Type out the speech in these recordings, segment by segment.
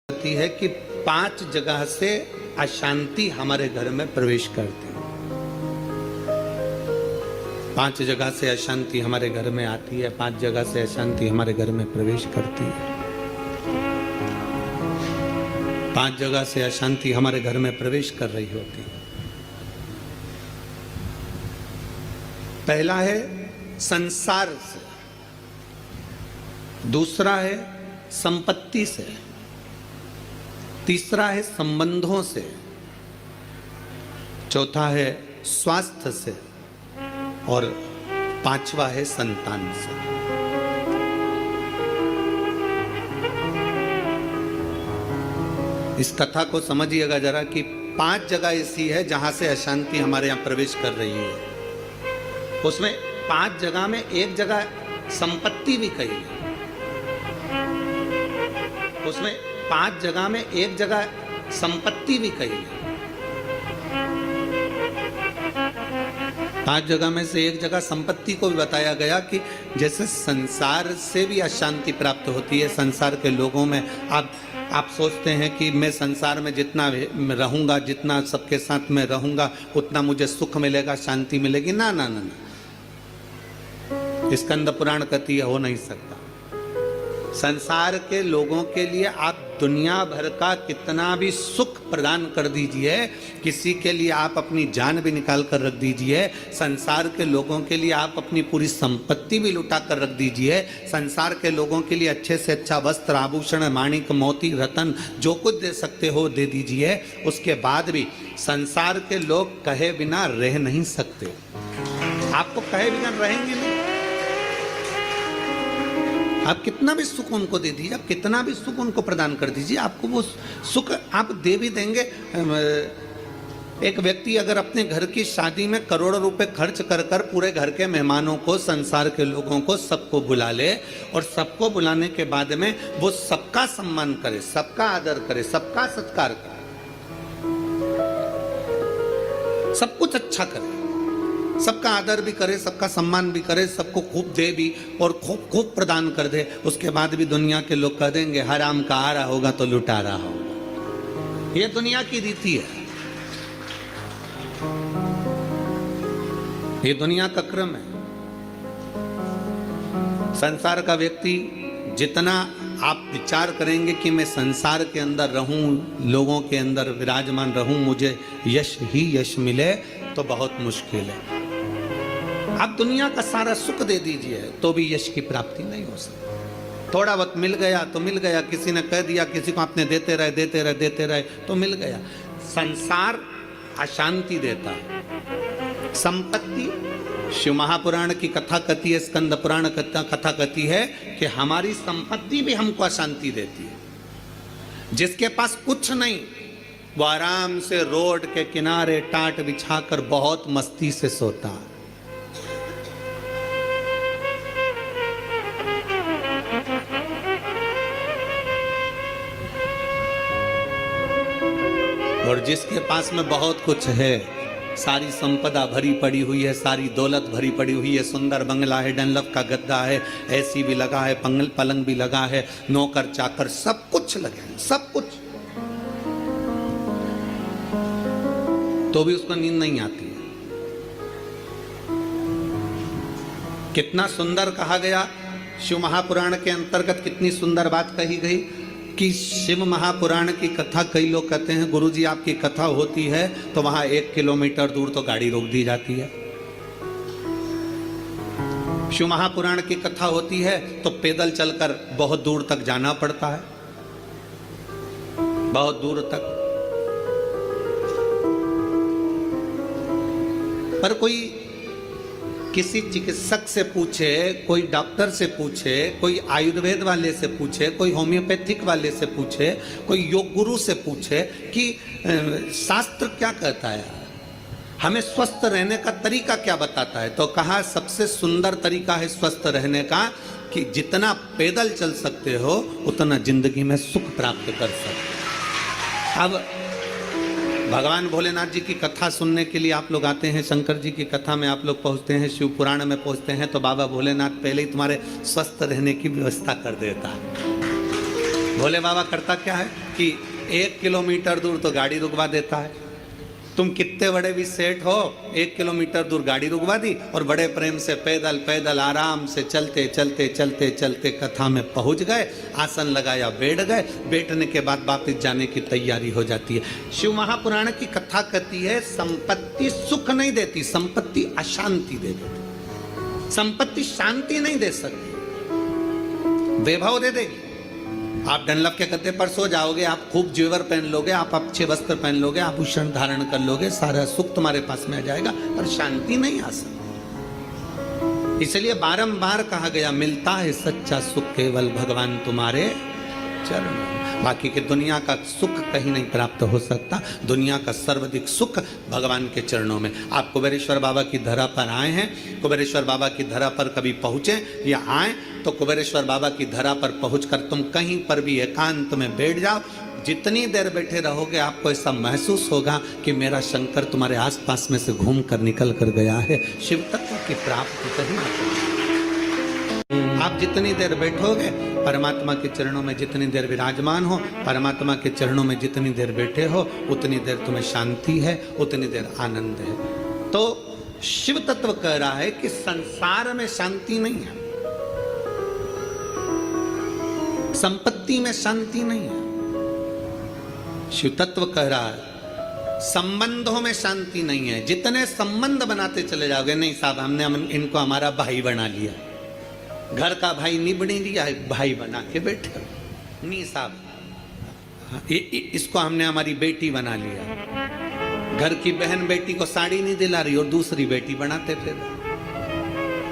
होती है कि 5 जगह से अशांति हमारे घर में प्रवेश करती है। 5 जगह से अशांति हमारे घर में आती है, 5 जगह से अशांति हमारे घर में प्रवेश करती है। 5 जगह से अशांति हमारे घर में प्रवेश कर रही होती है। पहला है संसार से, दूसरा है संपत्ति से, तीसरा है संबंधों से, चौथा है स्वास्थ्य से और 5वां है संतान से। इस कथा को समझिएगा जरा कि 5 जगह ऐसी है जहां से अशांति हमारे यहां प्रवेश कर रही है। उसमें 5 जगह में एक जगह संपत्ति भी कही है। उसमें 5 जगह में एक जगह संपत्ति भी कही है। 5 जगह में से एक जगह संपत्ति को भी बताया गया कि जैसे संसार से भी अशांति प्राप्त होती है। संसार के लोगों में आप सोचते हैं कि मैं संसार में जितना रहूंगा, जितना सबके साथ में रहूंगा, उतना मुझे सुख मिलेगा, शांति मिलेगी। ना ना ना ना, स्कंद पुराण कहती है हो नहीं सकता। संसार के लोगों के लिए आप दुनिया भर का कितना भी सुख प्रदान कर दीजिए, किसी के लिए आप अपनी जान भी निकाल कर रख दीजिए, संसार के लोगों के लिए आप अपनी पूरी संपत्ति भी लुटा कर रख दीजिए, संसार के लोगों के लिए अच्छे से अच्छा वस्त्र, आभूषण, माणिक, मोती, रतन जो कुछ दे सकते हो दे दीजिए। उसके बाद भी संसार के लोग कहे बिना रह नहीं सकते। आपको कहे बिना रहेंगे नहीं। आप कितना भी सुख उनको दे दीजिए, आप कितना भी सुख उनको प्रदान कर दीजिए, आपको वो सुख आप दे भी देंगे। एक व्यक्ति अगर अपने घर की शादी में करोड़ों रुपए खर्च कर कर पूरे घर के मेहमानों को, संसार के लोगों को, सबको बुला ले और सबको बुलाने के बाद में वो सबका सम्मान करे, सबका आदर करे, सबका सत्कार करे, सब कुछ अच्छा करे, सबका आदर भी करे, सबका सम्मान भी करे, सबको खूब दे भी और खूब खूब प्रदान कर दे, उसके बाद भी दुनिया के लोग कह देंगे हराम का आ रहा होगा तो लुटा रहा होगा। ये दुनिया की रीति है, ये दुनिया का क्रम है। संसार का व्यक्ति जितना आप विचार करेंगे कि मैं संसार के अंदर रहूं, लोगों के अंदर विराजमान रहूं, मुझे यश ही यश मिले, तो बहुत मुश्किल है। आप दुनिया का सारा सुख दे दीजिए तो भी यश की प्राप्ति नहीं हो सकती। थोड़ा बहुत मिल गया तो मिल गया, किसी ने कह दिया, किसी को आपने देते रहे देते रहे देते रहे तो मिल गया। संसार अशांति देता है। संपत्ति, शिव महापुराण की कथा कहती है, स्कंद पुराण कथा कहती है कि हमारी संपत्ति भी हमको अशांति देती है। जिसके पास कुछ नहीं वो आराम से रोड के किनारे टाट बिछाकर बहुत मस्ती से सोता है। और जिसके पास में बहुत कुछ है, सारी संपदा भरी पड़ी हुई है, सारी दौलत भरी पड़ी हुई है, सुंदर बंगला है, डनलप का गद्दा है, एसी भी लगा है, पलंग भी लगा है, नौकर चाकर सब कुछ लगे हैं, सब कुछ, तो भी उसको नींद नहीं आती है। कितना सुंदर कहा गया शिव महापुराण के अंतर्गत, कितनी सुंदर बात कही गई कि शिव महापुराण की कथा, कई लोग कहते हैं गुरुजी आपकी कथा होती है तो वहां 1 किलोमीटर दूर तो गाड़ी रोक दी जाती है। शिव महापुराण की कथा होती है तो पैदल चलकर बहुत दूर तक जाना पड़ता है, बहुत दूर तक। पर कोई किसी चिकित्सक से पूछे, कोई डॉक्टर से पूछे, कोई आयुर्वेद वाले से पूछे, कोई होम्योपैथिक वाले से पूछे, कोई योग गुरु से पूछे कि शास्त्र क्या कहता है, हमें स्वस्थ रहने का तरीका क्या बताता है, तो कहा सबसे सुंदर तरीका है स्वस्थ रहने का कि जितना पैदल चल सकते हो उतना जिंदगी में सुख प्राप्त कर सकते। अब भगवान भोलेनाथ जी की कथा सुनने के लिए आप लोग आते हैं, शंकर जी की कथा में आप लोग पहुंचते हैं, शिव पुराण में पहुंचते हैं, तो बाबा भोलेनाथ पहले ही तुम्हारे स्वस्थ रहने की व्यवस्था कर देता है। भोले बाबा करता क्या है, कि 1 किलोमीटर दूर तो गाड़ी रुकवा देता है। तुम कितने बड़े भी सेठ हो, 1 किलोमीटर दूर गाड़ी रुकवा दी और बड़े प्रेम से पैदल पैदल आराम से चलते चलते चलते चलते कथा में पहुंच गए, आसन लगाया, बैठ गए, बैठने के बाद वापस जाने की तैयारी हो जाती है। शिव महापुराण की कथा कहती है संपत्ति सुख नहीं देती, संपत्ति अशांति दे देती। संपत्ति शांति नहीं दे सकती, वैभव दे देगी। आप डनलप के गद्दे पर सो जाओगे, आप खूब जेवर पहन लोगे, आप अच्छे वस्त्र पहन लोगे, आभूषण धारण कर लोगे, सारा सुख तुम्हारे पास में आ जाएगा, पर शांति नहीं आ सकती। इसलिए बारंबार कहा गया, मिलता है सच्चा सुख केवल भगवान तुम्हारे चरणों। बाकी के दुनिया का सुख कहीं नहीं प्राप्त हो सकता। दुनिया का सर्वाधिक सुख भगवान के चरणों में। आप कुबेरेश्वर बाबा की धरा पर आए हैं, कुबेरेश्वर बाबा की धरा पर कभी पहुंचे या आए तो कुबेरेश्वर बाबा की धरा पर पहुंचकर तुम कहीं पर भी एकांत में बैठ जाओ। जितनी देर बैठे रहोगे आपको ऐसा महसूस होगा कि मेरा शंकर तुम्हारे आसपास में से घूम कर निकल कर गया है। शिव तत्व की प्राप्ति कहीं ना। आप जितनी देर बैठोगे परमात्मा के चरणों में, जितनी देर विराजमान हो परमात्मा के चरणों में, जितनी देर बैठे हो उतनी देर तुम्हें शांति है, उतनी देर आनंद है। तो शिव तत्व कह रहा है कि संसार में शांति नहीं है, संपत्ति में शांति नहीं है। शिव तत्व कह रहा है संबंधों में शांति नहीं है। जितने संबंध बनाते चले जाओगे, नहीं साहब हमने इनको हमारा भाई बना लिया, घर का भाई नहीं बनी लिया, भाई बना के बैठे। नहीं साहब इसको हमने हमारी बेटी बना लिया, घर की बहन बेटी को साड़ी नहीं दिला रही और दूसरी बेटी बनाते फिर।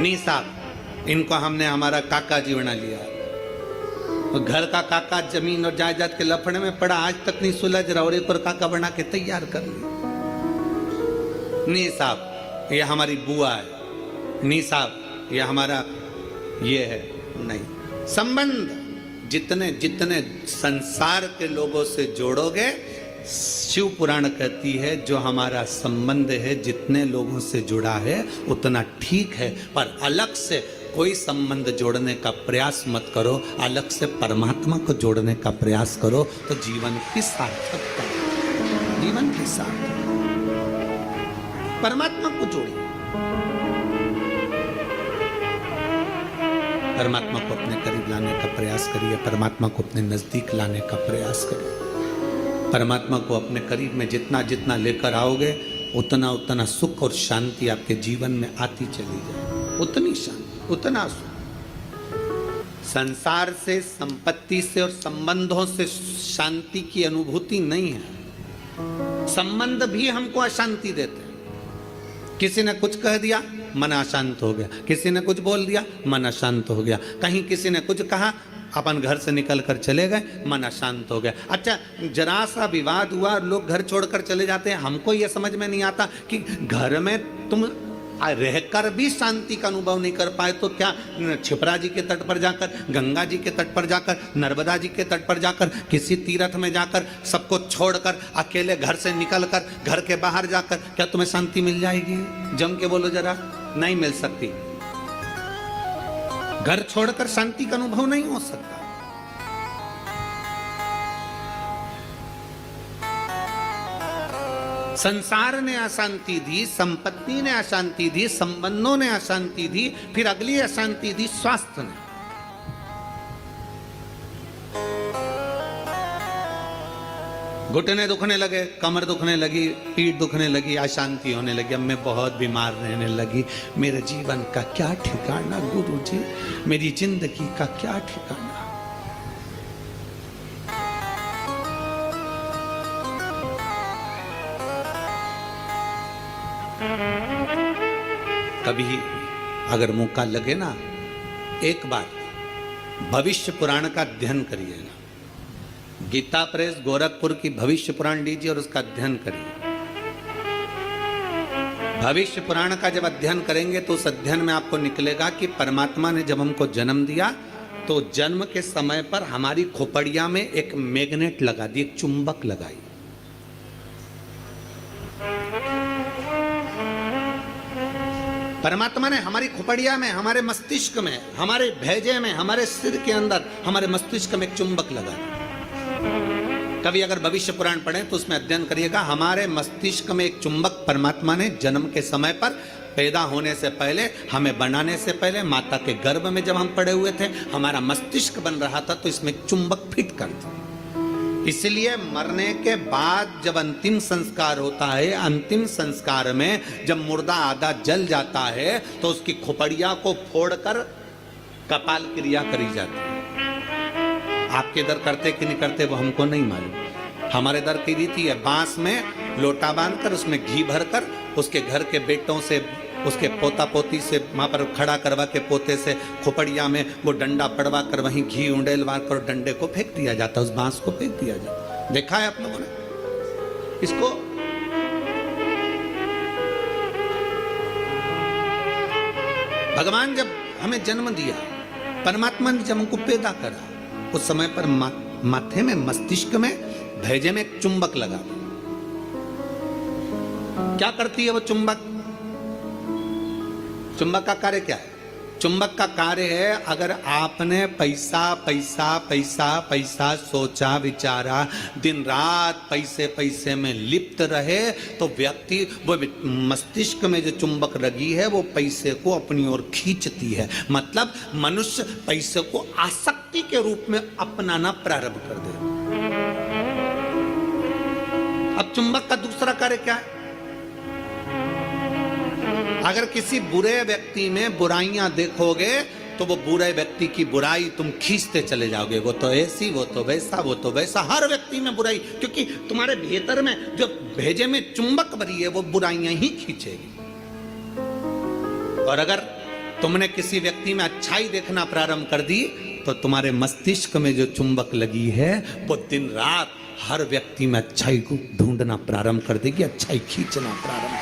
नहीं साहब इनको हमने हमारा काका जी बना लिया, घर का काका जमीन और जायदाद के लफड़े में पड़ा, आज तक नहीं सुलझ रहा और एक और काका बना के तैयार कर लिया। नहीं साहब ये हमारी बुआ है, नहीं साहब ये हमारा ये है। नहीं, संबंध जितने जितने संसार के लोगों से जोड़ोगे, शिव पुराण कहती है जो हमारा संबंध है जितने लोगों से जुड़ा है उतना ठीक है, पर अलग से कोई संबंध जोड़ने का प्रयास मत करो। अलग से परमात्मा को जोड़ने का प्रयास करो तो जीवन की सार्थकता, जीवन के साथ परमात्मा को जोड़िए। परमात्मा को अपने करीब लाने का प्रयास करिए, परमात्मा को अपने नजदीक लाने का प्रयास करिए। परमात्मा को अपने करीब में जितना जितना लेकर आओगे उतना उतना सुख और शांति आपके जीवन में आती चली जाए, उतनी शांति, उतना सुख। संसार से, संपत्ति से और संबंधों से शांति की अनुभूति नहीं है। संबंध भी हमको अशांति देते हैं। किसी ने कुछ कह दिया मन अशांत हो गया, किसी ने कुछ बोल दिया मन अशांत हो गया, कहीं किसी ने कुछ कहा अपन घर से निकल कर चले गए मन अशांत हो गया। अच्छा जरा सा विवाद हुआ लोग घर छोड़कर चले जाते हैं। हमको यह समझ में नहीं आता कि घर में तुम रहकर भी शांति का अनुभव नहीं कर पाए तो क्या छिपरा जी के तट पर जाकर, गंगा जी के तट पर जाकर, नर्मदा जी के तट पर जाकर, किसी तीर्थ में जाकर, सबको छोड़कर अकेले घर से निकलकर, घर के बाहर जाकर क्या तुम्हें शांति मिल जाएगी? जम के बोलो जरा, नहीं मिल सकती। घर छोड़कर शांति का अनुभव नहीं हो सकता। संसार ने अशांति दी, संपत्ति ने अशांति दी, संबंधों ने अशांति दी, फिर अगली अशांति दी स्वास्थ्य ने। घुटने दुखने लगे, कमर दुखने लगी, पीठ दुखने लगी, अशांति होने लगी, अब मैं बहुत बीमार रहने लगी, मेरे जीवन का क्या ठिकाना गुरुजी, मेरी जिंदगी का क्या ठिकाना। कभी अगर मौका लगे ना, एक बार भविष्य पुराण का अध्ययन करिएगा। गीता प्रेस गोरखपुर की भविष्य पुराण लीजिए और उसका अध्ययन करिए। भविष्य पुराण का जब अध्ययन करेंगे तो उस अध्ययन में आपको निकलेगा कि परमात्मा ने जब हमको जन्म दिया तो जन्म के समय पर हमारी खोपड़िया में एक मैग्नेट लगा दी, एक चुंबक लगाई। परमात्मा ने हमारी खोपड़िया में, हमारे मस्तिष्क में, हमारे भेजे में, हमारे सिर के अंदर, हमारे मस्तिष्क में एक चुंबक लगा दिया। कभी अगर भविष्य पुराण पढ़ें तो उसमें अध्ययन करिएगा, हमारे मस्तिष्क में एक चुंबक परमात्मा ने जन्म के समय पर, पैदा होने से पहले, हमें बनाने से पहले, माता के गर्भ में जब हम पड़े हुए थे, हमारा मस्तिष्क बन रहा था तो इसमें चुंबक फिट कर था। इसलिए मरने के बाद जब अंतिम संस्कार होता है, अंतिम संस्कार में जब मुर्दा आधा जल जाता है तो उसकी खोपड़िया को फोड़कर कपाल क्रिया करी जाती है। आपके इधर करते कि नहीं करते वो हमको नहीं मालूम। हमारे इधर की रीति है, बांस में लोटा बांधकर उसमें घी भरकर उसके घर के बेटों से, उसके पोता पोती से वहां पर खड़ा करवा के पोते से खोपड़िया में वो डंडा पड़वा कर वहीं घी उंडेलवा कर डंडे को फेंक दिया जाता, उस बांस को फेंक दिया जाता। देखा है आप लोगों ने इसको? भगवान जब हमें जन्म दिया, परमात्मा ने जब हमको पैदा करा, उस समय पर माथे में, मस्तिष्क में, भेजे में एक चुंबक लगा। क्या करती है वो चुंबक? चुंबक का कार्य क्या है? चुंबक का कार्य है, अगर आपने पैसा पैसा पैसा पैसा सोचा विचारा, दिन रात पैसे पैसे में लिप्त रहे, तो व्यक्ति वो मस्तिष्क में जो चुंबक लगी है वो पैसे को अपनी ओर खींचती है। मतलब मनुष्य पैसे को आसक्ति के रूप में अपनाना प्रारंभ कर दे। अब चुंबक का दूसरा कार्य क्या है? अगर किसी बुरे व्यक्ति में बुराइयां देखोगे तो वो बुरे व्यक्ति की बुराई तुम खींचते चले जाओगे। वो तो ऐसी, वो तो वैसा, वो तो वैसा, हर व्यक्ति में बुराई, क्योंकि तुम्हारे भीतर में जो भेजे में चुंबक भरी है वो बुराइयां ही खींचेगी। और अगर तुमने किसी व्यक्ति में अच्छाई देखना प्रारंभ कर दी तो तुम्हारे मस्तिष्क में जो चुंबक लगी है वो दिन रात हर व्यक्ति में अच्छाई को ढूंढना प्रारंभ कर देगी, अच्छाई खींचना प्रारंभ